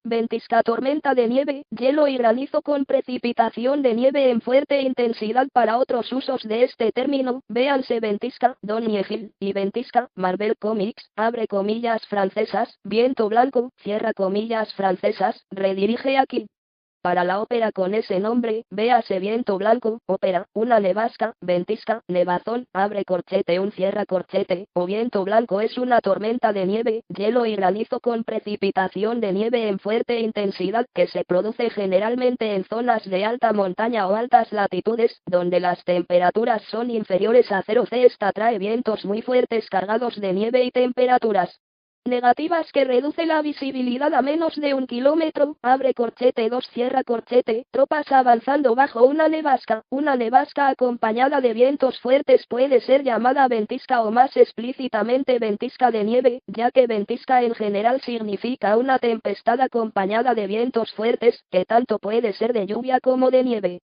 Ventisca, tormenta de nieve, hielo y granizo con precipitación de nieve en fuerte intensidad. Para otros usos de este término, véanse ventisca, Don Hill, y ventisca, Marvel Comics, abre comillas francesas, viento blanco, cierra comillas francesas, redirige aquí. Para la ópera con ese nombre, véase viento blanco, ópera, una nevasca, ventisca, nevazón, abre corchete, un cierra corchete, o viento blanco es una tormenta de nieve, hielo y granizo con precipitación de nieve en fuerte intensidad que se produce generalmente en zonas de alta montaña o altas latitudes, donde las temperaturas son inferiores a 0 C. Esta trae vientos muy fuertes cargados de nieve y temperaturas negativas que reduce la visibilidad a menos de 1 kilómetro, abre corchete 2 cierra corchete, tropas avanzando bajo una nevasca acompañada de vientos fuertes puede ser llamada ventisca o más explícitamente ventisca de nieve, ya que ventisca en general significa una tempestad acompañada de vientos fuertes, que tanto puede ser de lluvia como de nieve.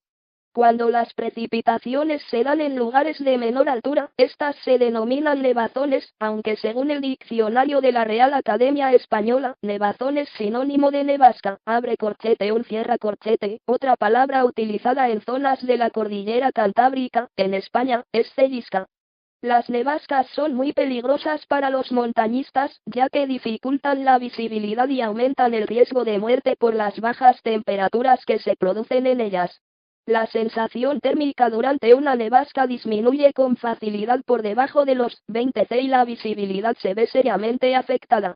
Cuando las precipitaciones se dan en lugares de menor altura, estas se denominan nevazones, aunque según el diccionario de la Real Academia Española, nevazón es sinónimo de nevasca, abre corchete un cierra corchete, otra palabra utilizada en zonas de la cordillera cantábrica, en España, es cellisca. Las nevascas son muy peligrosas para los montañistas, ya que dificultan la visibilidad y aumentan el riesgo de muerte por las bajas temperaturas que se producen en ellas. La sensación térmica durante una nevasca disminuye con facilidad por debajo de los 20 C y la visibilidad se ve seriamente afectada.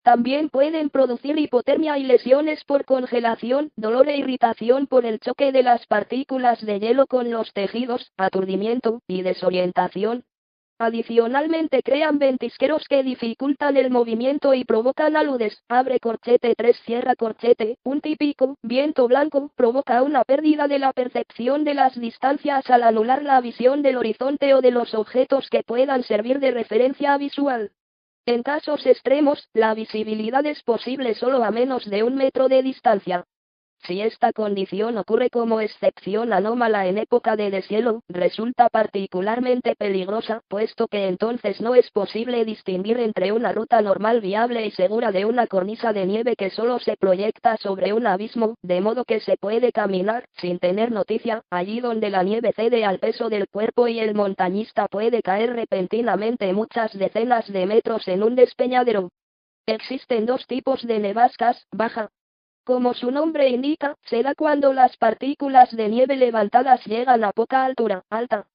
También pueden producir hipotermia y lesiones por congelación, dolor e irritación por el choque de las partículas de hielo con los tejidos, aturdimiento y desorientación. Adicionalmente crean ventisqueros que dificultan el movimiento y provocan aludes, abre corchete 3 cierra corchete, un típico viento blanco provoca una pérdida de la percepción de las distancias al anular la visión del horizonte o de los objetos que puedan servir de referencia visual. En casos extremos, la visibilidad es posible solo a menos de 1 metro de distancia. Si esta condición ocurre como excepción anómala en época de deshielo, resulta particularmente peligrosa, puesto que entonces no es posible distinguir entre una ruta normal viable y segura de una cornisa de nieve que solo se proyecta sobre un abismo, de modo que se puede caminar, sin tener noticia, allí donde la nieve cede al peso del cuerpo y el montañista puede caer repentinamente muchas decenas de metros en un despeñadero. Existen dos tipos de nevascas, baja. Como su nombre indica, se da cuando las partículas de nieve levantadas llegan a poca altura, alta.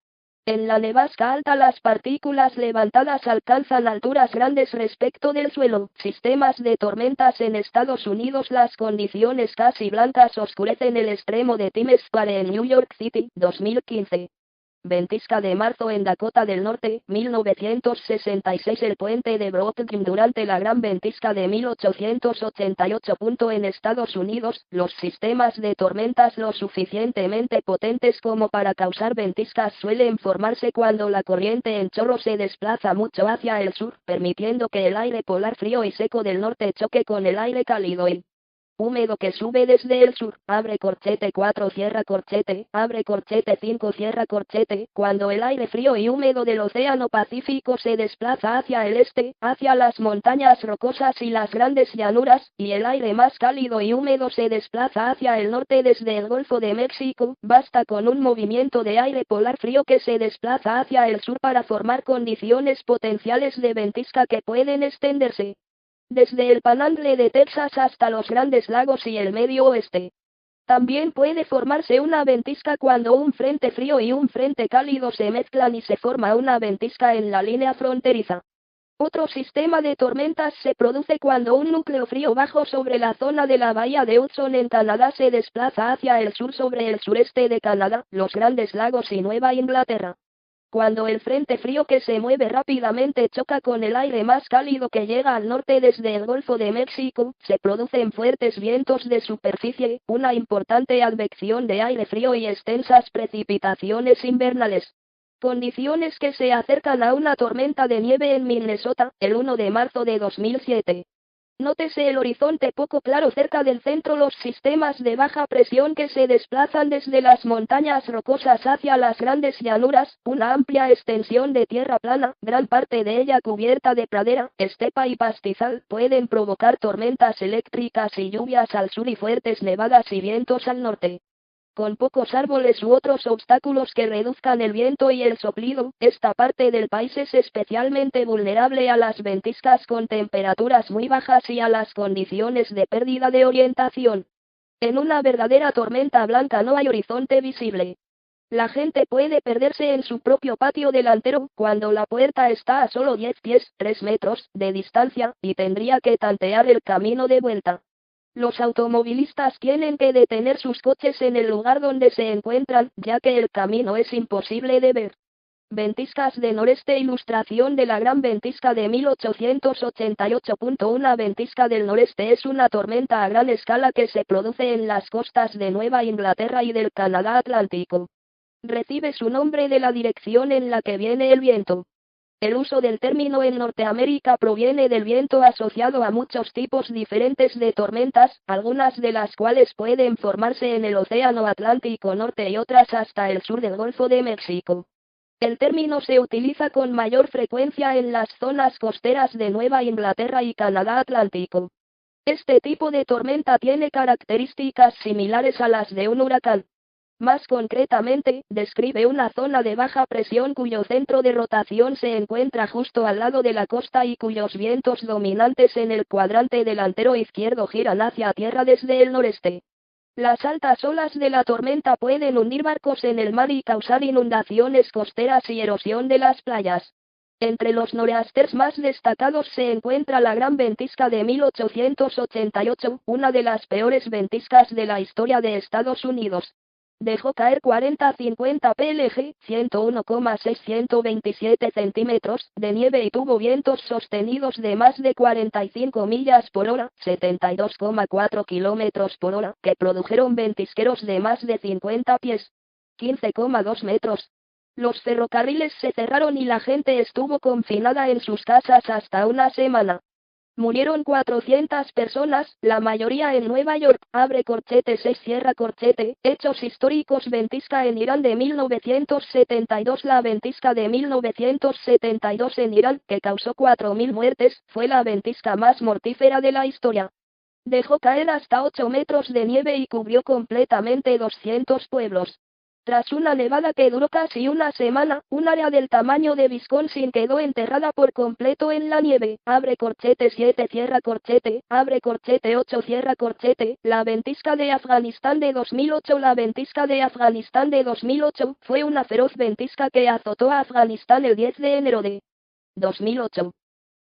En la nevasca alta las partículas levantadas alcanzan alturas grandes respecto del suelo. Sistemas de tormentas en Estados Unidos. Las condiciones casi blancas oscurecen el extremo de Times Square en New York City, 2015. Ventisca de marzo en Dakota del Norte, 1966. El puente de Brooklyn durante la Gran Ventisca de 1888. En Estados Unidos, los sistemas de tormentas lo suficientemente potentes como para causar ventiscas suelen formarse cuando la corriente en chorro se desplaza mucho hacia el sur, permitiendo que el aire polar frío y seco del norte choque con el aire cálido y húmedo que sube desde el sur, abre corchete 4 cierra corchete, abre corchete 5 cierra corchete, cuando el aire frío y húmedo del Océano Pacífico se desplaza hacia el este, hacia las montañas rocosas y las grandes llanuras, y el aire más cálido y húmedo se desplaza hacia el norte desde el Golfo de México, basta con un movimiento de aire polar frío que se desplaza hacia el sur para formar condiciones potenciales de ventisca que pueden extenderse desde el Panhandle de Texas hasta los Grandes Lagos y el Medio Oeste. También puede formarse una ventisca cuando un frente frío y un frente cálido se mezclan y se forma una ventisca en la línea fronteriza. Otro sistema de tormentas se produce cuando un núcleo frío bajo sobre la zona de la bahía de Hudson en Canadá se desplaza hacia el sur sobre el sureste de Canadá, los Grandes Lagos y Nueva Inglaterra. Cuando el frente frío que se mueve rápidamente choca con el aire más cálido que llega al norte desde el Golfo de México, se producen fuertes vientos de superficie, una importante advección de aire frío y extensas precipitaciones invernales. Condiciones que se acercan a una tormenta de nieve en Minnesota, el 1 de marzo de 2007. Nótese el horizonte poco claro cerca del centro, los sistemas de baja presión que se desplazan desde las montañas rocosas hacia las grandes llanuras, una amplia extensión de tierra plana, gran parte de ella cubierta de pradera, estepa y pastizal, pueden provocar tormentas eléctricas y lluvias al sur y fuertes nevadas y vientos al norte. Con pocos árboles u otros obstáculos que reduzcan el viento y el soplido, esta parte del país es especialmente vulnerable a las ventiscas con temperaturas muy bajas y a las condiciones de pérdida de orientación. En una verdadera tormenta blanca no hay horizonte visible. La gente puede perderse en su propio patio delantero, cuando la puerta está a solo 10 pies, 3 metros, de distancia, y tendría que tantear el camino de vuelta. Los automovilistas tienen que detener sus coches en el lugar donde se encuentran, ya que el camino es imposible de ver. Ventiscas de noreste. Ilustración de la Gran Ventisca de 1888. Una ventisca del noreste es una tormenta a gran escala que se produce en las costas de Nueva Inglaterra y del Canadá Atlántico. Recibe su nombre de la dirección en la que viene el viento. El uso del término en Norteamérica proviene del viento asociado a muchos tipos diferentes de tormentas, algunas de las cuales pueden formarse en el Océano Atlántico Norte y otras hasta el sur del Golfo de México. El término se utiliza con mayor frecuencia en las zonas costeras de Nueva Inglaterra y Canadá Atlántico. Este tipo de tormenta tiene características similares a las de un huracán. Más concretamente, describe una zona de baja presión cuyo centro de rotación se encuentra justo al lado de la costa y cuyos vientos dominantes en el cuadrante delantero izquierdo giran hacia tierra desde el noreste. Las altas olas de la tormenta pueden hundir barcos en el mar y causar inundaciones costeras y erosión de las playas. Entre los nor'easters más destacados se encuentra la Gran Ventisca de 1888, una de las peores ventiscas de la historia de Estados Unidos. Dejó caer 40-50 plg, 101,627 centímetros, de nieve y tuvo vientos sostenidos de más de 45 millas por hora, 72,4 kilómetros por hora, que produjeron ventisqueros de más de 50 pies, 15,2 metros. Los ferrocarriles se cerraron y la gente estuvo confinada en sus casas hasta una semana. Murieron 400 personas, la mayoría en Nueva York. Abre corchete 6 cierra corchete. Hechos históricos. Ventisca en Irán de 1972. La ventisca de 1972 en Irán, que causó 4.000 muertes, fue la ventisca más mortífera de la historia. Dejó caer hasta 8 metros de nieve y cubrió completamente 200 pueblos. Tras una nevada que duró casi una semana, un área del tamaño de Wisconsin quedó enterrada por completo en la nieve. Abre corchete 7 cierra corchete, abre corchete 8 cierra corchete. La ventisca de Afganistán de 2008. La ventisca de Afganistán de 2008 fue una feroz ventisca que azotó a Afganistán el 10 de enero de 2008.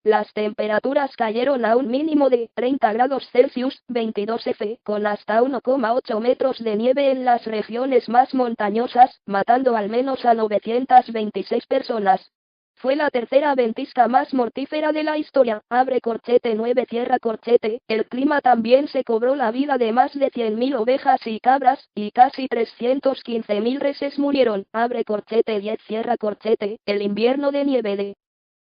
Las temperaturas cayeron a un mínimo de 30 grados Celsius, 22 F, con hasta 1,8 metros de nieve en las regiones más montañosas, matando al menos a 926 personas. Fue la tercera ventisca más mortífera de la historia. Abre corchete 9 cierra corchete. El clima también se cobró la vida de más de 100.000 ovejas y cabras, y casi 315.000 reses murieron. Abre corchete 10 cierra corchete. El invierno de nieve de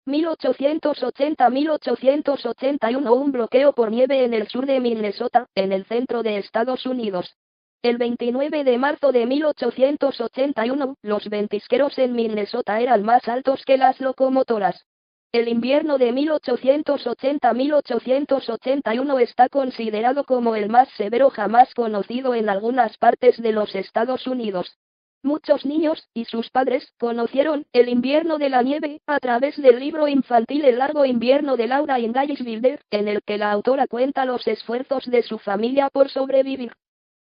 1880-1881. Un bloqueo por nieve en el sur de Minnesota, en el centro de Estados Unidos. El 29 de marzo de 1881, los ventisqueros en Minnesota eran más altos que las locomotoras. El invierno de 1880-1881 está considerado como el más severo jamás conocido en algunas partes de los Estados Unidos. Muchos niños, y sus padres, conocieron el invierno de la nieve a través del libro infantil El largo invierno de Laura Ingalls Wilder, en el que la autora cuenta los esfuerzos de su familia por sobrevivir.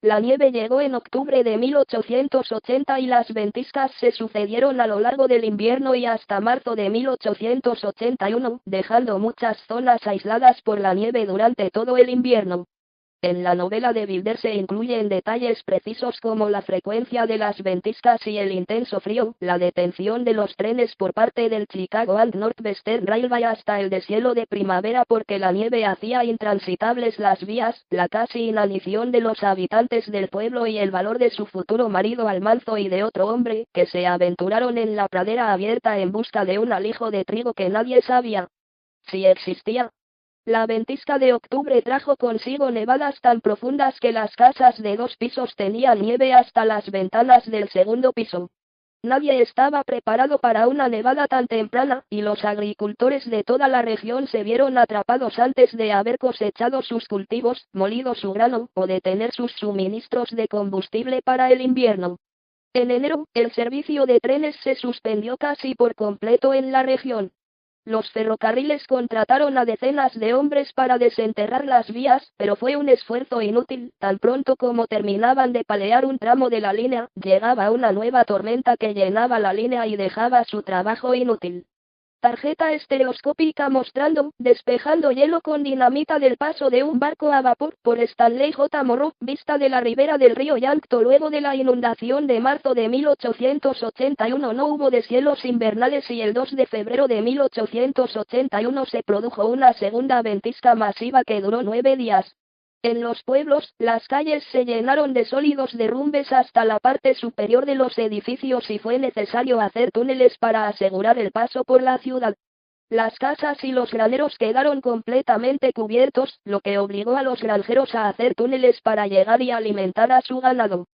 La nieve llegó en octubre de 1880 y las ventiscas se sucedieron a lo largo del invierno y hasta marzo de 1881, dejando muchas zonas aisladas por la nieve durante todo el invierno. En la novela de Wilder se incluyen detalles precisos como la frecuencia de las ventiscas y el intenso frío, la detención de los trenes por parte del Chicago and Northwestern Railway hasta el deshielo de primavera porque la nieve hacía intransitables las vías, la casi inanición de los habitantes del pueblo y el valor de su futuro marido Almanzo y de otro hombre, que se aventuraron en la pradera abierta en busca de un alijo de trigo que nadie sabía si existía. La ventisca de octubre trajo consigo nevadas tan profundas que las casas de 2 pisos tenían nieve hasta las ventanas del segundo piso. Nadie estaba preparado para una nevada tan temprana, y los agricultores de toda la región se vieron atrapados antes de haber cosechado sus cultivos, molido su grano, o de tener sus suministros de combustible para el invierno. En enero, el servicio de trenes se suspendió casi por completo en la región. Los ferrocarriles contrataron a decenas de hombres para desenterrar las vías, pero fue un esfuerzo inútil. Tan pronto como terminaban de palear un tramo de la línea, llegaba una nueva tormenta que llenaba la línea y dejaba su trabajo inútil. Tarjeta estereoscópica mostrando, despejando hielo con dinamita del paso de un barco a vapor, por Stanley J. Morrow, vista de la ribera del río Yankton luego de la inundación de marzo de 1881 no hubo deshielos invernales y el 2 de febrero de 1881 se produjo una segunda ventisca masiva que duró 9 días. En los pueblos, las calles se llenaron de sólidos derrumbes hasta la parte superior de los edificios y fue necesario hacer túneles para asegurar el paso por la ciudad. Las casas y los graneros quedaron completamente cubiertos, lo que obligó a los granjeros a hacer túneles para llegar y alimentar a su ganado.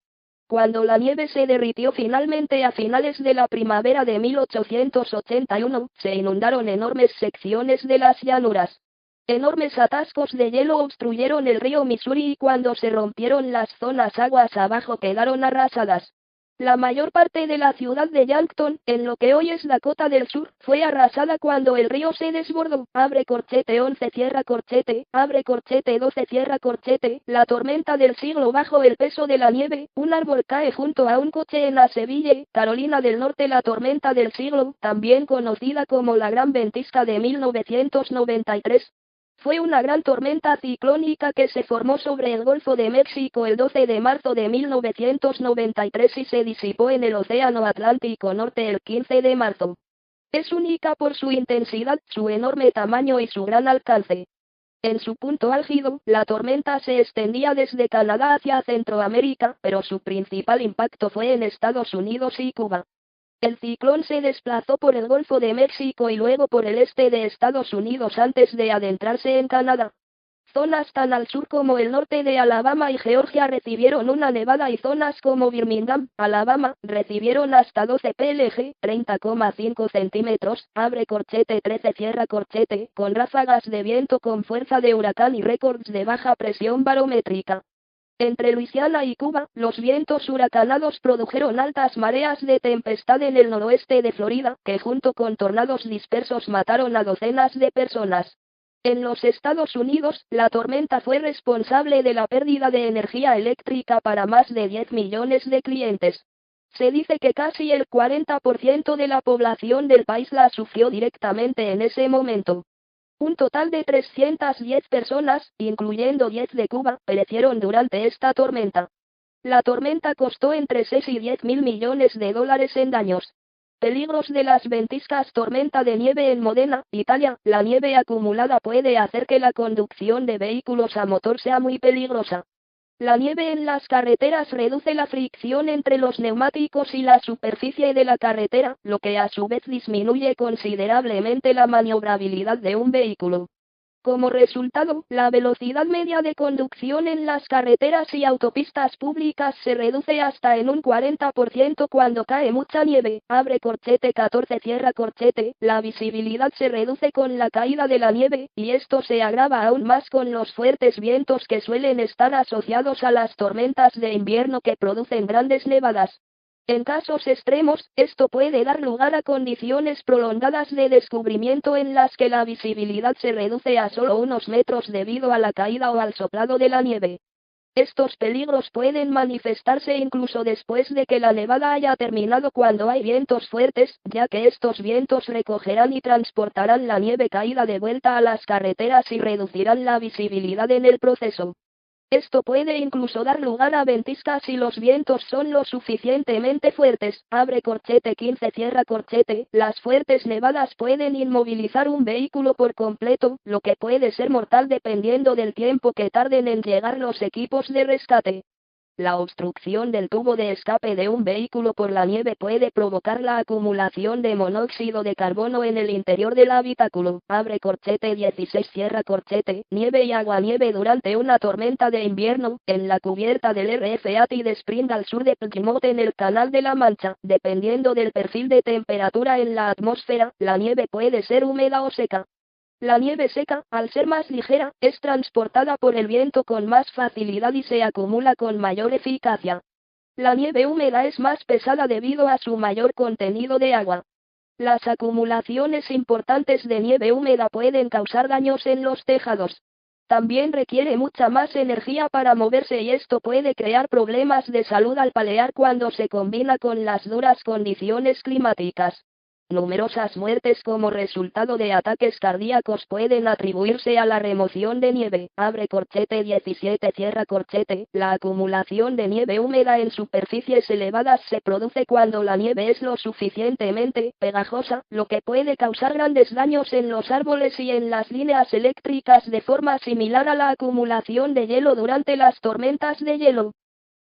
Cuando la nieve se derritió finalmente a finales de la primavera de 1881, se inundaron enormes secciones de las llanuras. Enormes atascos de hielo obstruyeron el río Missouri y cuando se rompieron las zonas aguas abajo quedaron arrasadas. La mayor parte de la ciudad de Yankton, en lo que hoy es Dakota del Sur, fue arrasada cuando el río se desbordó. Abre corchete 11 cierra corchete, abre corchete 12 cierra corchete. La tormenta del siglo bajo el peso de la nieve, un árbol cae junto a un coche en Asheville, Carolina del Norte. La tormenta del siglo, también conocida como la Gran Ventisca de 1993, fue una gran tormenta ciclónica que se formó sobre el Golfo de México el 12 de marzo de 1993 y se disipó en el Océano Atlántico Norte el 15 de marzo. Es única por su intensidad, su enorme tamaño y su gran alcance. En su punto álgido, la tormenta se extendía desde Canadá hacia Centroamérica, pero su principal impacto fue en Estados Unidos y Cuba. El ciclón se desplazó por el Golfo de México y luego por el este de Estados Unidos antes de adentrarse en Canadá. Zonas tan al sur como el norte de Alabama y Georgia recibieron una nevada y zonas como Birmingham, Alabama, recibieron hasta 12 PLG, 30,5 centímetros, abre corchete 13 cierra corchete, con ráfagas de viento con fuerza de huracán y récords de baja presión barométrica. Entre Luisiana y Cuba, los vientos huracanados produjeron altas mareas de tempestad en el noroeste de Florida, que junto con tornados dispersos mataron a docenas de personas. En los Estados Unidos, la tormenta fue responsable de la pérdida de energía eléctrica para más de 10 millones de clientes. Se dice que casi el 40% de la población del país la sufrió directamente en ese momento. Un total de 310 personas, incluyendo 10 de Cuba, perecieron durante esta tormenta. La tormenta costó entre 6 y 10 mil millones de dólares en daños. Peligros de las ventiscas. Tormenta de nieve en Modena, Italia. La nieve acumulada puede hacer que la conducción de vehículos a motor sea muy peligrosa. La nieve en las carreteras reduce la fricción entre los neumáticos y la superficie de la carretera, lo que a su vez disminuye considerablemente la maniobrabilidad de un vehículo. Como resultado, la velocidad media de conducción en las carreteras y autopistas públicas se reduce hasta en un 40% cuando cae mucha nieve. Abre corchete 14 cierra corchete. La visibilidad se reduce con la caída de la nieve, y esto se agrava aún más con los fuertes vientos que suelen estar asociados a las tormentas de invierno que producen grandes nevadas. En casos extremos, esto puede dar lugar a condiciones prolongadas de descubrimiento en las que la visibilidad se reduce a solo unos metros debido a la caída o al soplado de la nieve. Estos peligros pueden manifestarse incluso después de que la nevada haya terminado cuando hay vientos fuertes, ya que estos vientos recogerán y transportarán la nieve caída de vuelta a las carreteras y reducirán la visibilidad en el proceso. Esto puede incluso dar lugar a ventiscas si los vientos son lo suficientemente fuertes. Abre corchete 15 cierra corchete. Las fuertes nevadas pueden inmovilizar un vehículo por completo, lo que puede ser mortal dependiendo del tiempo que tarden en llegar los equipos de rescate. La obstrucción del tubo de escape de un vehículo por la nieve puede provocar la acumulación de monóxido de carbono en el interior del habitáculo. Abre corchete 16, cierra corchete. Nieve y aguanieve durante una tormenta de invierno, en la cubierta del RFAT de Spring al sur de Plymouth en el Canal de la Mancha. Dependiendo del perfil de temperatura en la atmósfera, la nieve puede ser húmeda o seca. La nieve seca, al ser más ligera, es transportada por el viento con más facilidad y se acumula con mayor eficacia. La nieve húmeda es más pesada debido a su mayor contenido de agua. Las acumulaciones importantes de nieve húmeda pueden causar daños en los tejados. También requiere mucha más energía para moverse y esto puede crear problemas de salud al palear cuando se combina con las duras condiciones climáticas. Numerosas muertes como resultado de ataques cardíacos pueden atribuirse a la remoción de nieve. Abre corchete 17, cierra corchete. La acumulación de nieve húmeda en superficies elevadas se produce cuando la nieve es lo suficientemente pegajosa, lo que puede causar grandes daños en los árboles y en las líneas eléctricas de forma similar a la acumulación de hielo durante las tormentas de hielo.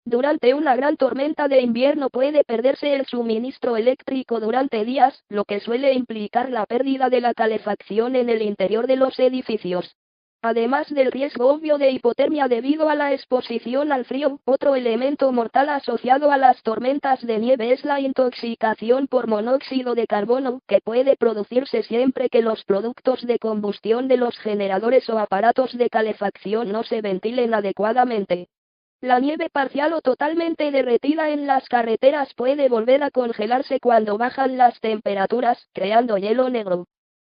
Durante una gran tormenta de invierno puede perderse el suministro eléctrico durante días, lo que suele implicar la pérdida de la calefacción en el interior de los edificios. Además del riesgo obvio de hipotermia debido a la exposición al frío, otro elemento mortal asociado a las tormentas de nieve es la intoxicación por monóxido de carbono, que puede producirse siempre que los productos de combustión de los generadores o aparatos de calefacción no se ventilen adecuadamente. La nieve parcial o totalmente derretida en las carreteras puede volver a congelarse cuando bajan las temperaturas, creando hielo negro.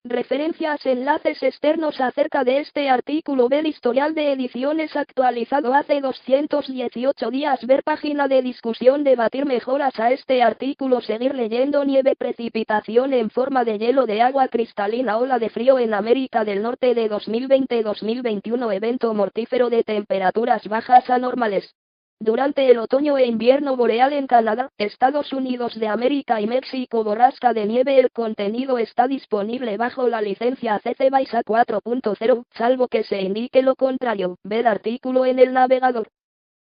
Referencias: enlaces externos acerca de este artículo. Ver historial de ediciones actualizado hace 218 días. Ver página de discusión. Debatir mejoras a este artículo. Seguir leyendo. Nieve, precipitación en forma de hielo de agua cristalina. Ola de frío en América del Norte de 2020-2021. Evento mortífero de temperaturas bajas anormales. Durante el otoño e invierno boreal en Canadá, Estados Unidos de América y México. Borrasca de nieve. El contenido está disponible bajo la licencia CC BY-SA 4.0, salvo que se indique lo contrario. Ver artículo en el navegador.